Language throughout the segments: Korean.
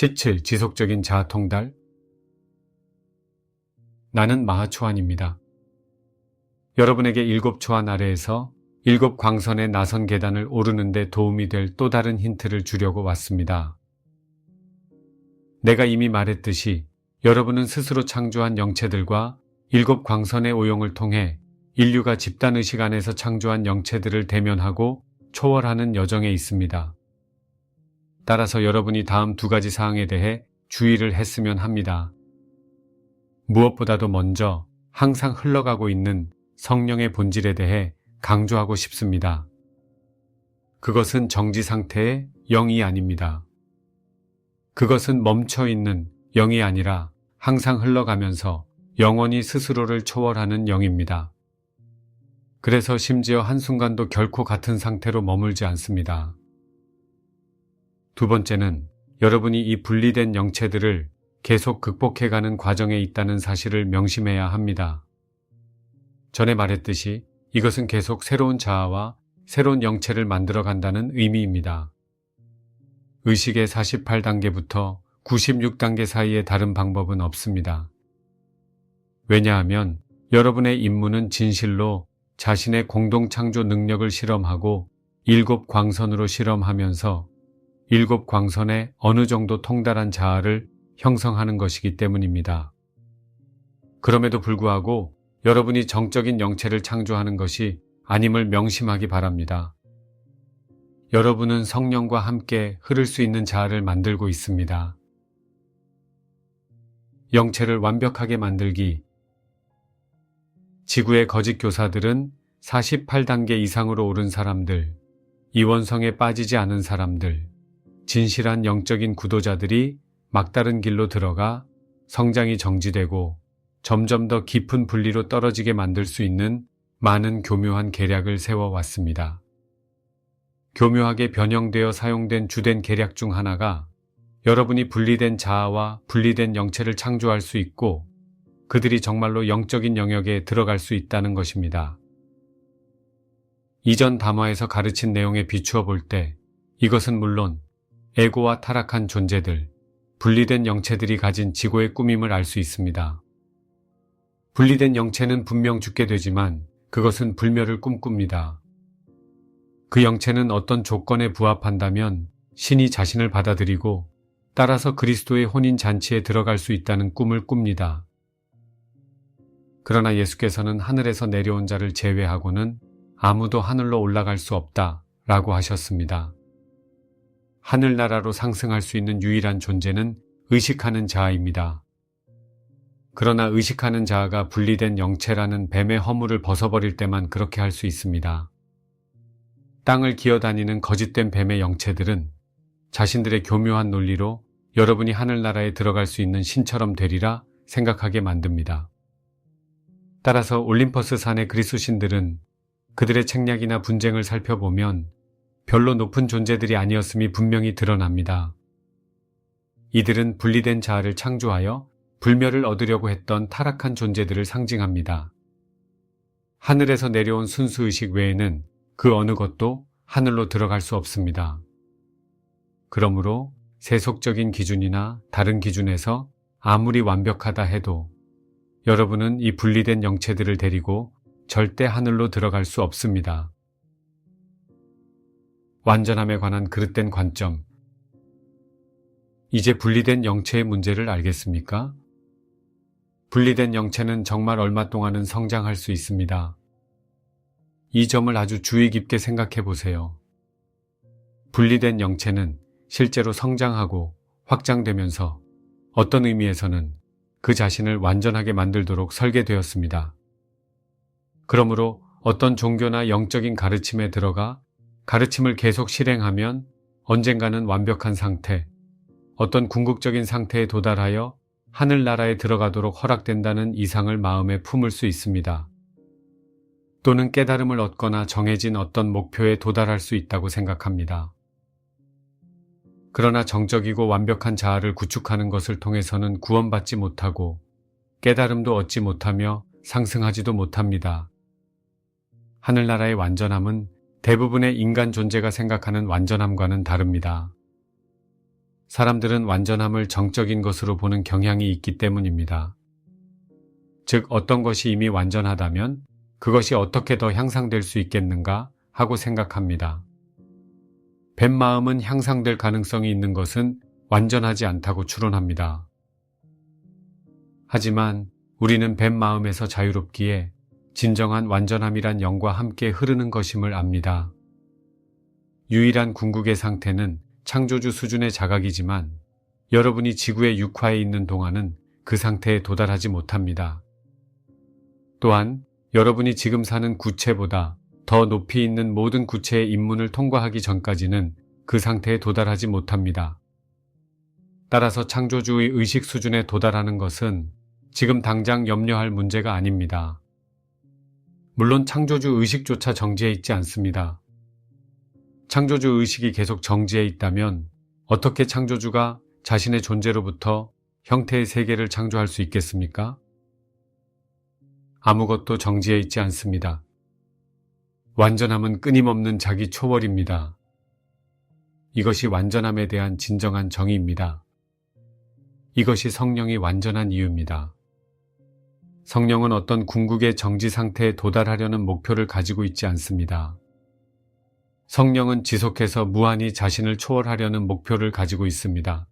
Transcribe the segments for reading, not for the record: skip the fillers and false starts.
17. 지속적인 자아 통달. 나는 마하초한입니다. 여러분에게 7초한 아래에서 7광선의 나선 계단을 오르는 데 도움이 될 또 다른 힌트를 주려고 왔습니다. 내가 이미 말했듯이 여러분은 스스로 창조한 영체들과 7광선의 오용을 통해 인류가 집단의식 안에서 창조한 영체들을 대면하고 초월하는 여정에 있습니다. 따라서 여러분이 다음 2가지 사항에 대해 주의를 했으면 합니다. 무엇보다도 먼저 항상 흘러가고 있는 성령의 본질에 대해 강조하고 싶습니다. 그것은 정지 상태의 영이 아닙니다. 그것은 멈춰있는 영이 아니라 항상 흘러가면서 영원히 스스로를 초월하는 영입니다. 그래서 심지어 한순간도 결코 같은 상태로 머물지 않습니다. 2번째는 여러분이 이 분리된 영체들을 계속 극복해가는 과정에 있다는 사실을 명심해야 합니다. 전에 말했듯이 이것은 계속 새로운 자아와 새로운 영체를 만들어간다는 의미입니다. 의식의 48단계부터 96단계 사이의 다른 방법은 없습니다. 왜냐하면 여러분의 임무는 진실로 자신의 공동창조 능력을 실험하고 7광선으로 실험하면서 7광선에 어느 정도 통달한 자아를 형성하는 것이기 때문입니다. 그럼에도 불구하고 여러분이 정적인 영체를 창조하는 것이 아님을 명심하기 바랍니다. 여러분은 성령과 함께 흐를 수 있는 자아를 만들고 있습니다. 영체를 완벽하게 만들기. 지구의 거짓 교사들은 48단계 이상으로 오른 사람들, 이원성에 빠지지 않은 사람들, 진실한 영적인 구도자들이 막다른 길로 들어가 성장이 정지되고 점점 더 깊은 분리로 떨어지게 만들 수 있는 많은 교묘한 계략을 세워왔습니다. 교묘하게 변형되어 사용된 주된 계략 중 하나가 여러분이 분리된 자아와 분리된 영체를 창조할 수 있고 그들이 정말로 영적인 영역에 들어갈 수 있다는 것입니다. 이전 담화에서 가르친 내용에 비추어 볼 때 이것은 물론 에고와 타락한 존재들, 분리된 영체들이 가진 지고의 꿈임을 알 수 있습니다. 분리된 영체는 분명 죽게 되지만 그것은 불멸을 꿈꿉니다. 그 영체는 어떤 조건에 부합한다면 신이 자신을 받아들이고 따라서 그리스도의 혼인잔치에 들어갈 수 있다는 꿈을 꿉니다. 그러나 예수께서는 하늘에서 내려온 자를 제외하고는 아무도 하늘로 올라갈 수 없다 라고 하셨습니다. 하늘나라로 상승할 수 있는 유일한 존재는 의식하는 자아입니다. 그러나 의식하는 자아가 분리된 영체라는 뱀의 허물을 벗어버릴 때만 그렇게 할 수 있습니다. 땅을 기어다니는 거짓된 뱀의 영체들은 자신들의 교묘한 논리로 여러분이 하늘나라에 들어갈 수 있는 신처럼 되리라 생각하게 만듭니다. 따라서 올림퍼스 산의 그리스도신들은 그들의 책략이나 분쟁을 살펴보면 별로 높은 존재들이 아니었음이 분명히 드러납니다. 이들은 분리된 자아를 창조하여 불멸을 얻으려고 했던 타락한 존재들을 상징합니다. 하늘에서 내려온 순수의식 외에는 그 어느 것도 하늘로 들어갈 수 없습니다. 그러므로 세속적인 기준이나 다른 기준에서 아무리 완벽하다 해도 여러분은 이 분리된 영체들을 데리고 절대 하늘로 들어갈 수 없습니다. 완전함에 관한 그릇된 관점. 이제 분리된 영체의 문제를 알겠습니까? 분리된 영체는 정말 얼마 동안은 성장할 수 있습니다. 이 점을 아주 주의 깊게 생각해 보세요. 분리된 영체는 실제로 성장하고 확장되면서 어떤 의미에서는 그 자신을 완전하게 만들도록 설계되었습니다. 그러므로 어떤 종교나 영적인 가르침에 들어가 가르침을 계속 실행하면 언젠가는 완벽한 상태, 어떤 궁극적인 상태에 도달하여 하늘나라에 들어가도록 허락된다는 이상을 마음에 품을 수 있습니다. 또는 깨달음을 얻거나 정해진 어떤 목표에 도달할 수 있다고 생각합니다. 그러나 정적이고 완벽한 자아를 구축하는 것을 통해서는 구원받지 못하고 깨달음도 얻지 못하며 상승하지도 못합니다. 하늘나라의 완전함은 대부분의 인간 존재가 생각하는 완전함과는 다릅니다. 사람들은 완전함을 정적인 것으로 보는 경향이 있기 때문입니다. 즉, 어떤 것이 이미 완전하다면 그것이 어떻게 더 향상될 수 있겠는가 하고 생각합니다. 뱀 마음은 향상될 가능성이 있는 것은 완전하지 않다고 추론합니다. 하지만 우리는 뱀 마음에서 자유롭기에 진정한 완전함이란 영과 함께 흐르는 것임을 압니다. 유일한 궁극의 상태는 창조주 수준의 자각이지만 여러분이 지구의 육화에 있는 동안은 그 상태에 도달하지 못합니다. 또한 여러분이 지금 사는 구체보다 더 높이 있는 모든 구체의 입문을 통과하기 전까지는 그 상태에 도달하지 못합니다. 따라서 창조주의 의식 수준에 도달하는 것은 지금 당장 염려할 문제가 아닙니다. 물론 창조주 의식조차 정지해 있지 않습니다. 창조주 의식이 계속 정지해 있다면 어떻게 창조주가 자신의 존재로부터 형태의 세계를 창조할 수 있겠습니까? 아무것도 정지해 있지 않습니다. 완전함은 끊임없는 자기 초월입니다. 이것이 완전함에 대한 진정한 정의입니다. 이것이 성령이 완전한 이유입니다. 성령은 어떤 궁극의 정지 상태에 도달하려는 목표를 가지고 있지 않습니다. 성령은 지속해서 무한히 자신을 초월하려는 목표를 가지고 있습니다.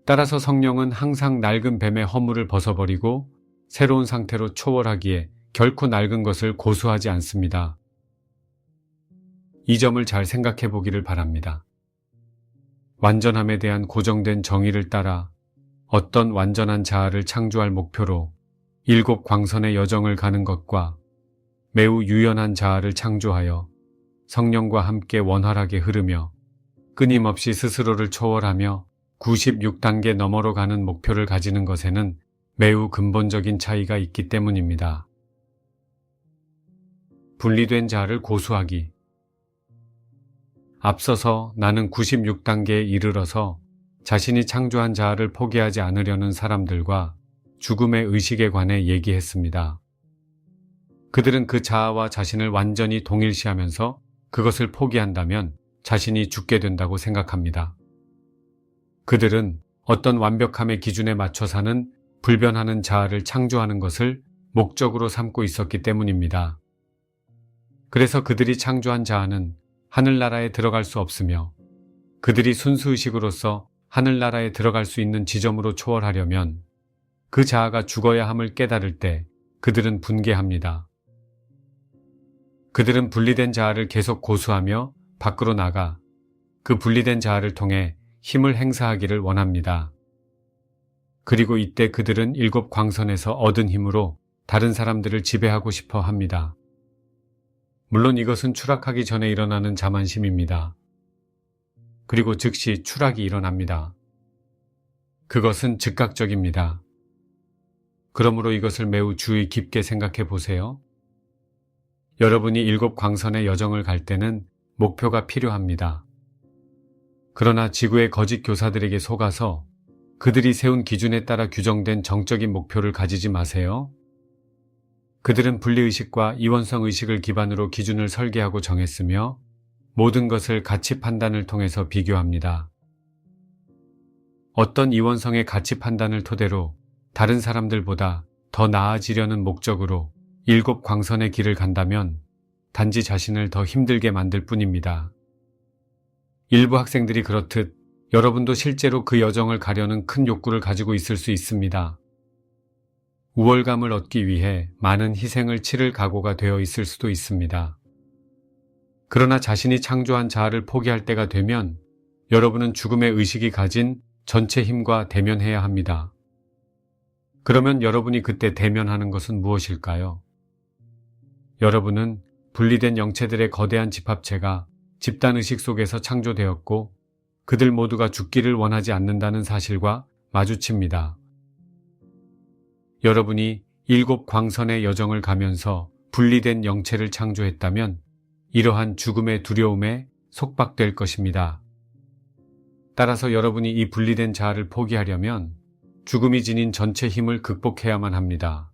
따라서 성령은 항상 낡은 뱀의 허물을 벗어버리고 새로운 상태로 초월하기에 결코 낡은 것을 고수하지 않습니다. 이 점을 잘 생각해 보기를 바랍니다. 완전함에 대한 고정된 정의를 따라 어떤 완전한 자아를 창조할 목표로 7 광선의 여정을 가는 것과 매우 유연한 자아를 창조하여 성령과 함께 원활하게 흐르며 끊임없이 스스로를 초월하며 96단계 너머로 가는 목표를 가지는 것에는 매우 근본적인 차이가 있기 때문입니다. 분리된 자아를 고수하기. 앞서서 나는 96단계에 이르러서 자신이 창조한 자아를 포기하지 않으려는 사람들과 죽음의 의식에 관해 얘기했습니다. 그들은 그 자아와 자신을 완전히 동일시하면서 그것을 포기한다면 자신이 죽게 된다고 생각합니다. 그들은 어떤 완벽함의 기준에 맞춰 사는 불변하는 자아를 창조하는 것을 목적으로 삼고 있었기 때문입니다. 그래서 그들이 창조한 자아는 하늘나라에 들어갈 수 없으며 그들이 순수의식으로서 하늘나라에 들어갈 수 있는 지점으로 초월하려면 그 자아가 죽어야 함을 깨달을 때 그들은 분개합니다. 그들은 분리된 자아를 계속 고수하며 밖으로 나가 그 분리된 자아를 통해 힘을 행사하기를 원합니다. 그리고 이때 그들은 7 광선에서 얻은 힘으로 다른 사람들을 지배하고 싶어 합니다. 물론 이것은 추락하기 전에 일어나는 자만심입니다. 그리고 즉시 추락이 일어납니다. 그것은 즉각적입니다. 그러므로 이것을 매우 주의 깊게 생각해 보세요. 여러분이 7 광선의 여정을 갈 때는 목표가 필요합니다. 그러나 지구의 거짓 교사들에게 속아서 그들이 세운 기준에 따라 규정된 정적인 목표를 가지지 마세요. 그들은 분리의식과 이원성 의식을 기반으로 기준을 설계하고 정했으며 모든 것을 가치 판단을 통해서 비교합니다. 어떤 이원성의 가치 판단을 토대로 다른 사람들보다 더 나아지려는 목적으로 7 광선의 길을 간다면 단지 자신을 더 힘들게 만들 뿐입니다. 일부 학생들이 그렇듯 여러분도 실제로 그 여정을 가려는 큰 욕구를 가지고 있을 수 있습니다. 우월감을 얻기 위해 많은 희생을 치를 각오가 되어 있을 수도 있습니다. 그러나 자신이 창조한 자아를 포기할 때가 되면 여러분은 죽음의 의식이 가진 전체 힘과 대면해야 합니다. 그러면 여러분이 그때 대면하는 것은 무엇일까요? 여러분은 분리된 영체들의 거대한 집합체가 집단의식 속에서 창조되었고 그들 모두가 죽기를 원하지 않는다는 사실과 마주칩니다. 여러분이 7 광선의 여정을 가면서 분리된 영체를 창조했다면 이러한 죽음의 두려움에 속박될 것입니다. 따라서 여러분이 이 분리된 자아를 포기하려면 죽음이 지닌 전체 힘을 극복해야만 합니다.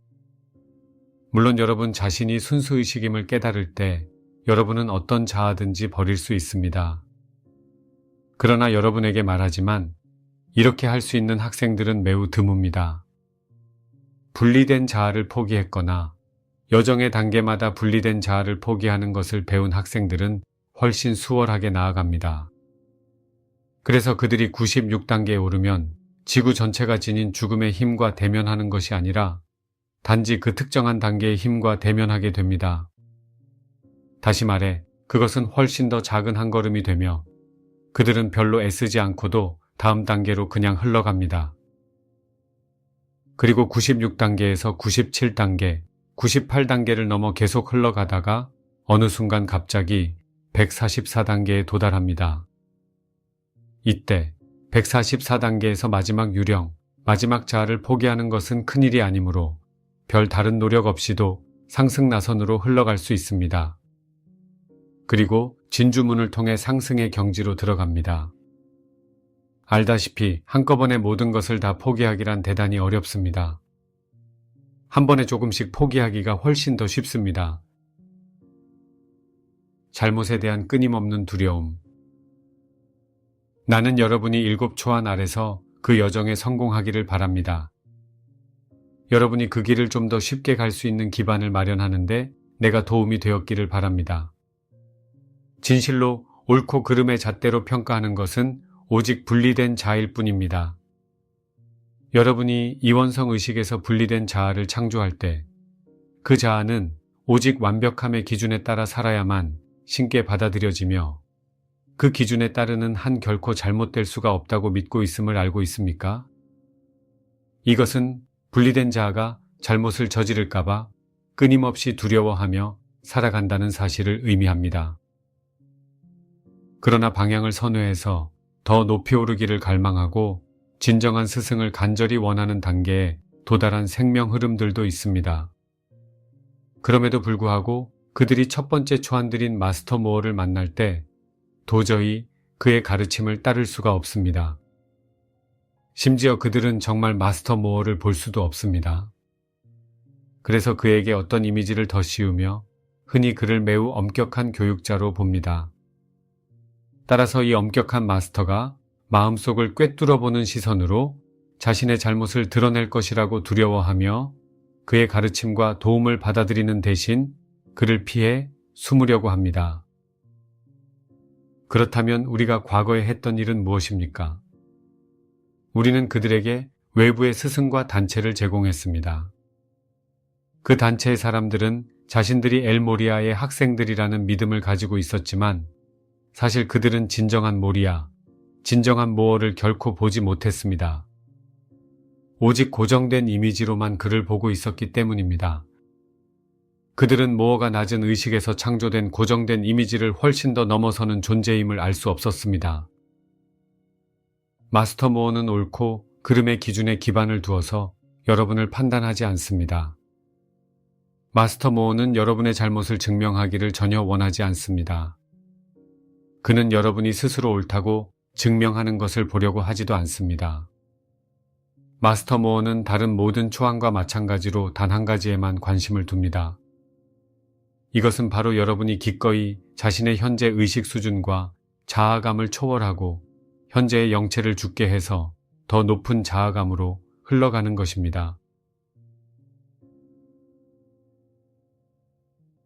물론 여러분 자신이 순수의식임을 깨달을 때 여러분은 어떤 자아든지 버릴 수 있습니다. 그러나 여러분에게 말하지만 이렇게 할 수 있는 학생들은 매우 드뭅니다. 분리된 자아를 포기했거나 여정의 단계마다 분리된 자아를 포기하는 것을 배운 학생들은 훨씬 수월하게 나아갑니다. 그래서 그들이 96단계에 오르면 지구 전체가 지닌 죽음의 힘과 대면하는 것이 아니라 단지 그 특정한 단계의 힘과 대면하게 됩니다. 다시 말해 그것은 훨씬 더 작은 한 걸음이 되며 그들은 별로 애쓰지 않고도 다음 단계로 그냥 흘러갑니다. 그리고 96단계에서 97단계, 98단계를 넘어 계속 흘러가다가 어느 순간 갑자기 144단계에 도달합니다. 이때 144단계에서 마지막 유령, 마지막 자아를 포기하는 것은 큰일이 아니므로 별 다른 노력 없이도 상승 나선으로 흘러갈 수 있습니다. 그리고 진주문을 통해 상승의 경지로 들어갑니다. 알다시피 한꺼번에 모든 것을 다 포기하기란 대단히 어렵습니다. 한 번에 조금씩 포기하기가 훨씬 더 쉽습니다. 잘못에 대한 끊임없는 두려움. 나는 여러분이 7초안 아래서 그 여정에 성공하기를 바랍니다. 여러분이 그 길을 좀 더 쉽게 갈 수 있는 기반을 마련하는데 내가 도움이 되었기를 바랍니다. 진실로 옳고 그름의 잣대로 평가하는 것은 오직 분리된 자아일 뿐입니다. 여러분이 이원성 의식에서 분리된 자아를 창조할 때 그 자아는 오직 완벽함의 기준에 따라 살아야만 신께 받아들여지며 그 기준에 따르는 한 결코 잘못될 수가 없다고 믿고 있음을 알고 있습니까? 이것은 분리된 자아가 잘못을 저지를까봐 끊임없이 두려워하며 살아간다는 사실을 의미합니다. 그러나 방향을 선회해서 더 높이 오르기를 갈망하고 진정한 스승을 간절히 원하는 단계에 도달한 생명 흐름들도 있습니다. 그럼에도 불구하고 그들이 첫 번째 초안들인 마스터 모어를 만날 때 도저히 그의 가르침을 따를 수가 없습니다. 심지어 그들은 정말 마스터 모어를 볼 수도 없습니다. 그래서 그에게 어떤 이미지를 더 씌우며 흔히 그를 매우 엄격한 교육자로 봅니다. 따라서 이 엄격한 마스터가 마음속을 꿰뚫어보는 시선으로 자신의 잘못을 드러낼 것이라고 두려워하며 그의 가르침과 도움을 받아들이는 대신 그를 피해 숨으려고 합니다. 그렇다면 우리가 과거에 했던 일은 무엇입니까? 우리는 그들에게 외부의 스승과 단체를 제공했습니다. 그 단체의 사람들은 자신들이 엘모리아의 학생들이라는 믿음을 가지고 있었지만 사실 그들은 진정한 모리아, 진정한 모어를 결코 보지 못했습니다. 오직 고정된 이미지로만 그를 보고 있었기 때문입니다. 그들은 모어가 낮은 의식에서 창조된 고정된 이미지를 훨씬 더 넘어서는 존재임을 알 수 없었습니다. 마스터 모어는 옳고 그름의 기준에 기반을 두어서 여러분을 판단하지 않습니다. 마스터 모어는 여러분의 잘못을 증명하기를 전혀 원하지 않습니다. 그는 여러분이 스스로 옳다고 증명하는 것을 보려고 하지도 않습니다. 마스터 모어는 다른 모든 초안과 마찬가지로 단 한 가지에만 관심을 둡니다. 이것은 바로 여러분이 기꺼이 자신의 현재 의식 수준과 자아감을 초월하고 현재의 영체를 죽게 해서 더 높은 자아감으로 흘러가는 것입니다.